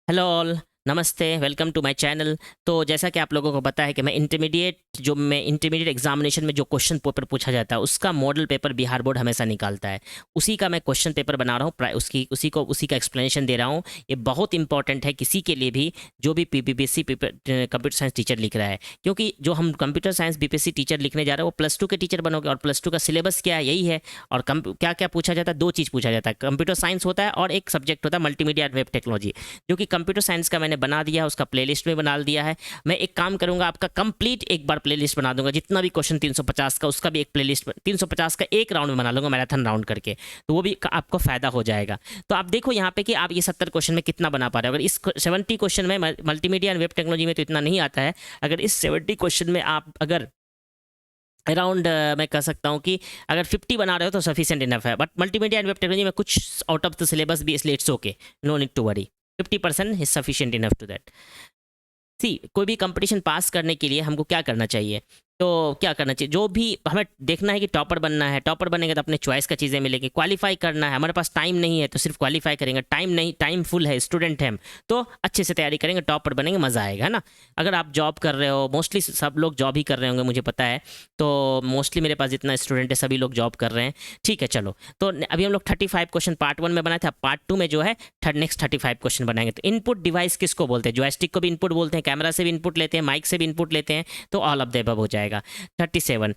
Hello all, नमस्ते, welcome to my channel. तो जैसा कि आप लोगों को पता है कि मैं इंटरमीडिएट एग्जामिनेशन में जो क्वेश्चन पेपर पूछा जाता है उसका मॉडल पेपर बिहार बोर्ड हमेशा निकालता है। उसी का मैं क्वेश्चन पेपर बना रहा हूँ, उसी का एक्सप्लेनेशन दे रहा हूँ। ये बहुत इंपॉर्टेंट है किसी के लिए भी जो भी पीपीपीएससी कंप्यूटर साइंस टीचर लिख रहा है, क्योंकि जो हम कंप्यूटर साइंस बीपीएससी टीचर लिखने जा रहे हैं वो +2 के टीचर बनोगे, और +2 का सिलेबस क्या है यही है। और क्या क्या पूछा जाता है, दो चीज़ पूछा जाता है, कंप्यूटर साइंस होता है और एक सब्जेक्ट होता है मल्टीमीडिया एंड वेब टेक्नोलॉजी, जो कि कंप्यूटर साइंस का मैंने बना दिया है, उसका प्लेलिस्ट में बना दिया है। मैं एक काम करूंगा, आपका कंप्लीट एक बार प्लेलिस्ट बना दूंगा, जितना भी क्वेश्चन 350 का उसका भी एक प्लेलिस्ट 350 का एक राउंड में बना लूंगा, मैराथन राउंड करके, तो वो भी आपको फायदा हो जाएगा। तो आप देखो यहाँ पे कि आप ये 70 क्वेश्चन में कितना बना पा रहे हो। अगर इस 70 क्वेश्चन में मल्टीमीडिया एंड वेब टेक्नोलॉजी में तो इतना नहीं आता है, अगर इस 70 क्वेश्चन में आप अगर अराउंड मैं कह सकता हूँ कि अगर 50 बना रहे हो तो सफिशिएंट इनफ है। But multimedia and web technology में कुछ आउट ऑफ द सिलेबस भी, इसलिए it's okay, no need to worry. 50% is sufficient enough to that. See, कोई भी कंपटीशन पास करने के लिए हमको क्या करना चाहिए, तो क्या करना चाहिए, जो भी हमें देखना है कि टॉपर बनना है, टॉपर बनेंगे तो अपने चॉइस का चीज़ें मिलेंगी। क्वालिफाई करना है, हमारे पास टाइम नहीं है तो सिर्फ क्वालिफाई करेंगे, टाइम नहीं, टाइम फुल है, स्टूडेंट हैं हम, तो अच्छे से तैयारी करेंगे, टॉपर बनेंगे, मज़ा आएगा, है ना। अगर आप जॉब कर रहे हो, मोस्टली सब लोग जॉब ही कर रहे होंगे मुझे पता है, तो मोस्टली मेरे पास जितना स्टूडेंट है सभी लोग जॉब कर रहे हैं। ठीक है, चलो, तो अभी हम लोग 35 क्वेश्चन पार्ट 1 में बनाए थे, पार्ट 2 में जो है नेक्स्ट 35 क्वेश्चन बनाएंगे। तो इनपुट डिवाइस किसको बोलते हैं, जॉयस्टिक को भी इनपुट बोलते हैं, कैमरा से भी इनपुट लेते हैं, माइक से भी इनपुट लेते हैं, तो ऑल ऑफ द अबव हो जाएगा। 37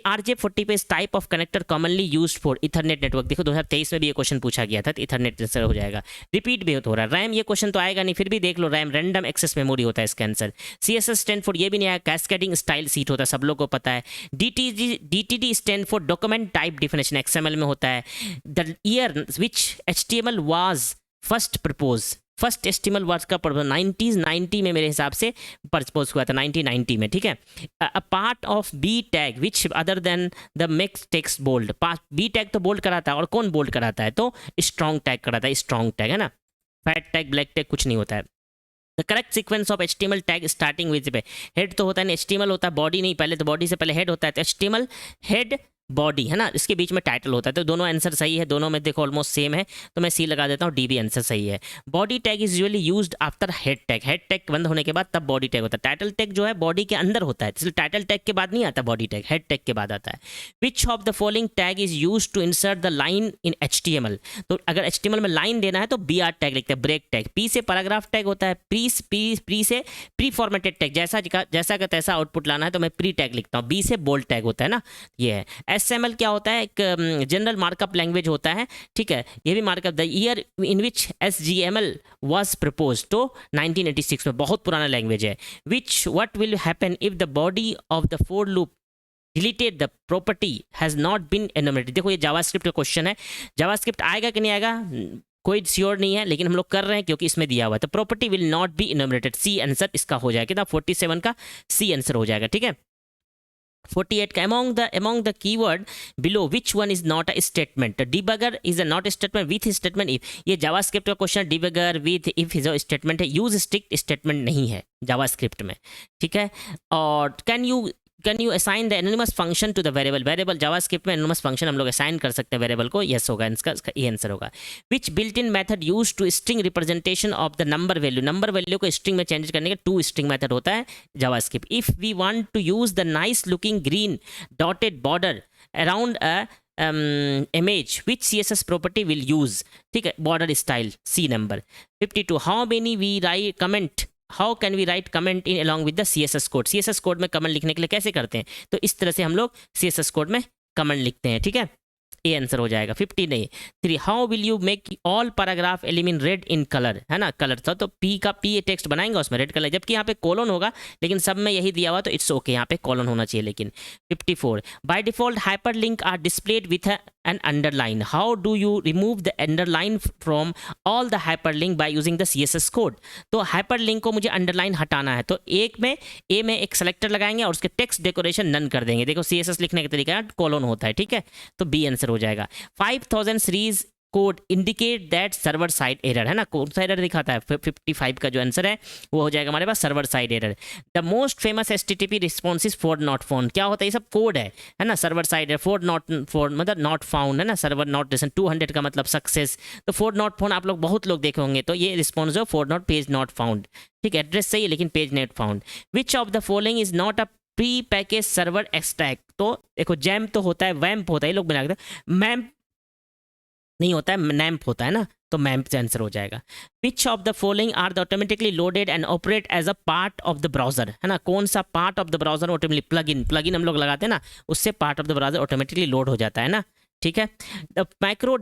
RJ40 पे type of connector commonly used for Ethernet network. देखो 2023 में भी ये क्वेश्चन पूछा गया था, तो इथरनेट आंसर हो जाएगा। रिपीट भी हो रहा है। रैम, ये क्वेश्चन तो आएगा नहीं, फिर भी देख लो, रैम रैंडम एक्सेस मेमोरी होता है इसका आंसर। CSS स्टैंड फॉर, ये भी नहीं आया, कैस्केडिंग स्टाइल सीट होता है, सब लोग को पता है। DTD stand for document type definition, XML में होता है। The year which HTML was first propose, first एस्टिमल word का 90 में मेरे हिसाब से प्रपोज हुआ था, 1990 में, ठीक है। A part of B tag which other than the makes text bold, B tag तो बोल्ड कराता है, और कौन बोल्ड कराता है, तो स्ट्रॉन्ग टैग कराता है, स्ट्रॉन्ग टैग, है ना। फैट टैग, ब्लैक टैग कुछ नहीं होता है। The correct sequence of HTML tag starting with पे, हेड तो होता है ना, HTML होता है, बॉडी नहीं, पहले तो बॉडी से पहले हेड होता है, तो HTML हेड बॉडी, है ना, इसके बीच में टाइटल होता है, तो दोनों आंसर सही है, दोनों में देखो ऑलमोस्ट सेम है, तो मैं सी लगा देता हूँ, डी भी आंसर सही है। Body tag is usually used after head tag, head tag बंद होने के बाद तब बॉडी टैग होता है। टाइटल टैग जो है बॉडी के अंदर होता है, इसलिए टाइटल टैग के बाद नहीं आता बॉडी टैग, हेड टैग के बाद आता है। Which of the following tag is used to insert the line in HTML, तो अगर HTML में लाइन देना है तो BR टैग लिखते हैं, ब्रेक टैग। P से पैराग्राफ टैग होता है, प्री से प्री फॉर्मेटेड टैग, जैसा का तैसा आउटपुट लाना है तो मैं प्री टैग लिखता हूँ। B से बोल्ड टैग होता है ना, ये है। SML क्या होता है, एक जनरल मार्कअप लैंग्वेज होता है, ठीक है, ये भी markup. The year in which SGML was propose, तो 1986 में, बहुत पुराना लैंग्वेज है। Which what will happen if the body of the for loop deleted the property has not been enumerated. देखो ये जावास्क्रिप्ट का क्वेश्चन है, जावास्क्रिप्ट आएगा कि नहीं आएगा कोई श्योर नहीं है, लेकिन हम लोग कर रहे हैं क्योंकि इसमें दिया हुआ है। तो property will not be enumerated, C answer इसका हो जाएगा, कितना 47 का सी आंसर हो जाएगा, ठीक है। 48 का among the keyword below which one is not a statement, debugger is a not a statement, with statement if, ये जावास्क्रिप्ट का question, debugger with if is a statement है, use strict statement नहीं है जावास्क्रिप्ट में, ठीक है। और can you assign the anonymous function to the variable, JavaScript में एनोनिमस फंक्शन हम लोग असाइन कर सकते हैं वेरिएबल को, यस होगा इसका ये आंसर होगा। Which built in method use to string representation of the number value को स्ट्रिंग में चेंज करने का, टू स्ट्रिंग मेथड होता है JavaScript. If we want to use the nice looking green dotted border around a image, which CSS property will use, ठीक है, border style, C number. 52 how many we write comment, how can we write comment in along with the CSS code, CSS code में comment लिखने के लिए कैसे करते हैं, तो इस तरह से हम लोग CSS कोड में कमेंट लिखते हैं, ठीक है, ये आंसर हो जाएगा। 50 नहीं 3 how will you make all paragraph element red in colour, है ना, कलर था तो P का P टेक्स्ट बनाएंगे उसमें रेड कलर, जबकि यहाँ पे कॉलन होगा, लेकिन सब में यही दिया हुआ तो इट्स ओके, यहाँ पे कॉलन होना चाहिए लेकिन। 54 by default hyperlink are displayed with an underline, how do you remove the underline from all the hyperlink by using the CSS code, तो hyperlink को मुझे underline हटाना है, तो A में एक सेलेक्टर लगाएंगे और उसके टेक्स्ट डेकोरेशन नन कर देंगे, देखो CSS लिखने का तरीका कॉलन होता है, ठीक है, तो B आंसर हो जाएगा। 5000 series code indicate that server side error, है ना, कौन सा एरर दिखाता है, 55 का जो आंसर है वो हो जाएगा हमारे पास server side error. The most famous HTTP response is four not found, क्या होता है, ये सब कोड है ना, सर्वर साइड एरर, फॉर मतलब नॉट फाउंड, है ना, सर्वर नॉट रिसेंट, 200 का मतलब सक्सेस, तो फॉर नॉट फाउंड आप लोग बहुत लोग देखे होंगे, तो ये रिस्पॉन्स जो for not page not found, ठीक है, एड्रेस सही है लेकिन page not found. Which of the following is not a pre package server extract, तो देखो जैम्प तो होता है, वैम्प होता है, ये लोग बना देते हैं, मैम्प नहीं होता है, नैम्प होता है ना, तो मैम्प से आंसर हो जाएगा। Which of the following are the automatically loaded and operate as a part of the browser, है ना, कौन सा part of the browser automatically, plugin हम लोग लगाते हैं ना, उससे part of the browser automatically load हो जाता है ना, ठीक है। The micro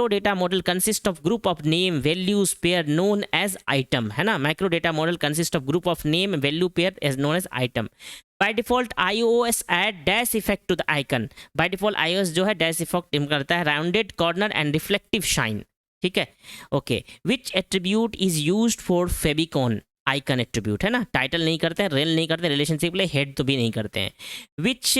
data model consist of group of name values pair known as item, है ना, micro data model consist of group of name value pair as known as item. By default iOS add dash effect to the icon, by default iOS जो है dash effect करता है, rounded corner and reflective shine, ठीक है, okay. Which attribute is used for favicon, icon attribute, है ना, title नहीं करते हैं, रेल नहीं करते, रिलेशनशिप ले हेड तो भी नहीं करते हैं। Which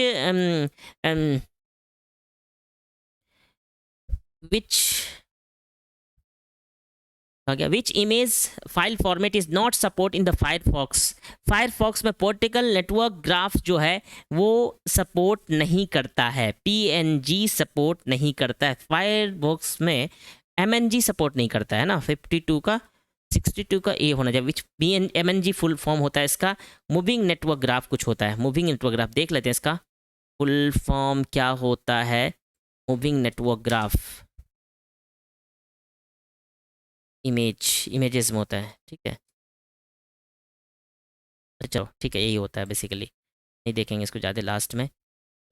which image file format is not support in the Firefox में पोर्टिकल नेटवर्क ग्राफ जो है वो सपोर्ट नहीं करता है, PNG सपोर्ट नहीं करता है, फायरफॉक्स में MNG सपोर्ट नहीं करता है ना, 52 का 62 का ए होना चाहिए, विच MNG फुल फॉर्म होता है इसका, मूविंग नेटवर्क ग्राफ कुछ होता है, मूविंग नेटवर्क ग्राफ देख लेते हैं इसका फुल फॉर्म क्या होता है, मूविंग नेटवर्क ग्राफ इमेजेस में होता है, ठीक है, चलो ठीक है, यही होता है बेसिकली, नहीं देखेंगे इसको ज़्यादा, लास्ट में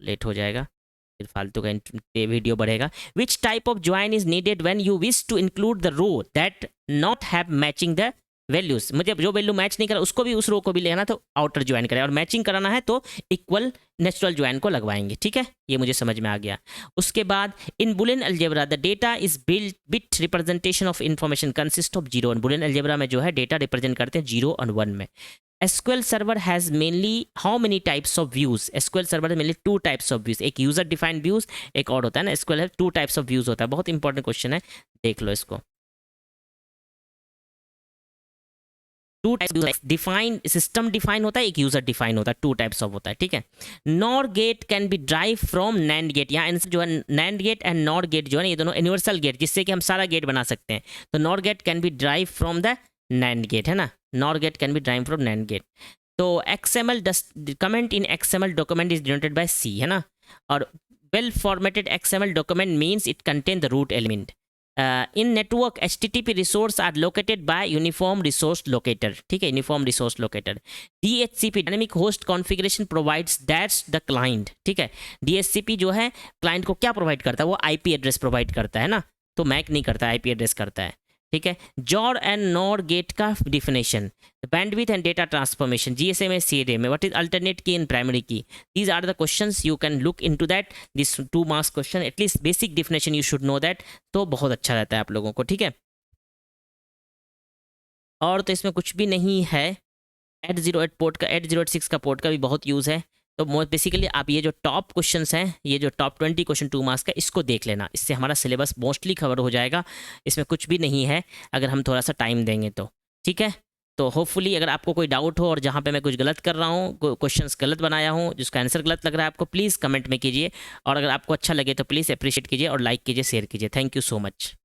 लेट हो जाएगा, फिर फालतू का वीडियो बढ़ेगा। Which type of join is needed when you wish to include the row that not have matching the values, मुझे जो वैल्यू मैच नहीं करा उसको भी, उस रो को भी लेना, तो आउटर ज्वाइन करें, और मैचिंग कराना है तो इक्वल नेचुरल ज्वाइन को लगवाएंगे, ठीक है, ये मुझे समझ में आ गया। उसके बाद in Boolean algebra the data is bit representation of information consist of 0 1, Boolean algebra में जो है डेटा रिप्रेजेंट करते हैं 0 और 1 में। SQL server has mainly how many types of views, SQL server has mainly 2 types of views, एक user defined views, एक और होता है ना, SQL है 2 types of views होता है, बहुत इंपॉर्टेंट क्वेश्चन है, देख लो इसको। 2 टाइप्स डिफाइन, सिस्टम डिफाइन होता है, एक यूजर डिफाइन होता है, 2 टाइप्स ऑफ होता है, ठीक है। NOR gate can be drive from NAND gate, यहाँ आंसर जो है NAND gate and NOR gate जो है ना, ये दोनों यूनिवर्सल गेट जिससे कि हम सारा गेट बना सकते हैं, तो NOR gate can be drive from the NAND gate, है ना, NOR gate can be drive from NAND gate. तो XML comment in XML document is denoted by C, है ना, और well formatted XML document means it contain the root element. In network HTTP resource are located by uniform resource locator, ठीक है, uniform resource locator. DHCP dynamic host configuration provides that's the client, ठीक है, DHCP जो है client को क्या provide करता है, वो IP एड्रेस प्रोवाइड करता है ना, तो मैक नहीं करता, IP एड्रेस करता है, ठीक है। जॉर एंड नॉर गेट का definition, bandwidth and data transformation, GSM CDA में, what is alternate key in primary key, these are the questions you can look into that, this 2 marks question, at least basic definition you should know that, तो बहुत अच्छा रहता है आप लोगों को, ठीक है। और तो इसमें कुछ भी नहीं है, 808 पोर्ट का, 806 का पोर्ट का भी बहुत यूज़ है, तो बेसिकली आप ये जो टॉप क्वेश्चंस हैं, ये जो टॉप 20 क्वेश्चन 2 मार्क्स का, इसको देख लेना, इससे हमारा सिलेबस मोस्टली कवर हो जाएगा, इसमें कुछ भी नहीं है अगर हम थोड़ा सा टाइम देंगे तो, ठीक है। तो होपफुली अगर आपको कोई डाउट हो और जहाँ पे मैं कुछ गलत कर रहा हूँ, क्वेश्चंस गलत बनाया हूँ, जिसका आंसर गलत लग रहा है आपको, प्लीज़ कमेंट में कीजिए, और अगर आपको अच्छा लगे तो प्लीज़ अप्रिशिएट कीजिए और लाइक कीजिए, शेयर कीजिए। Thank you so much.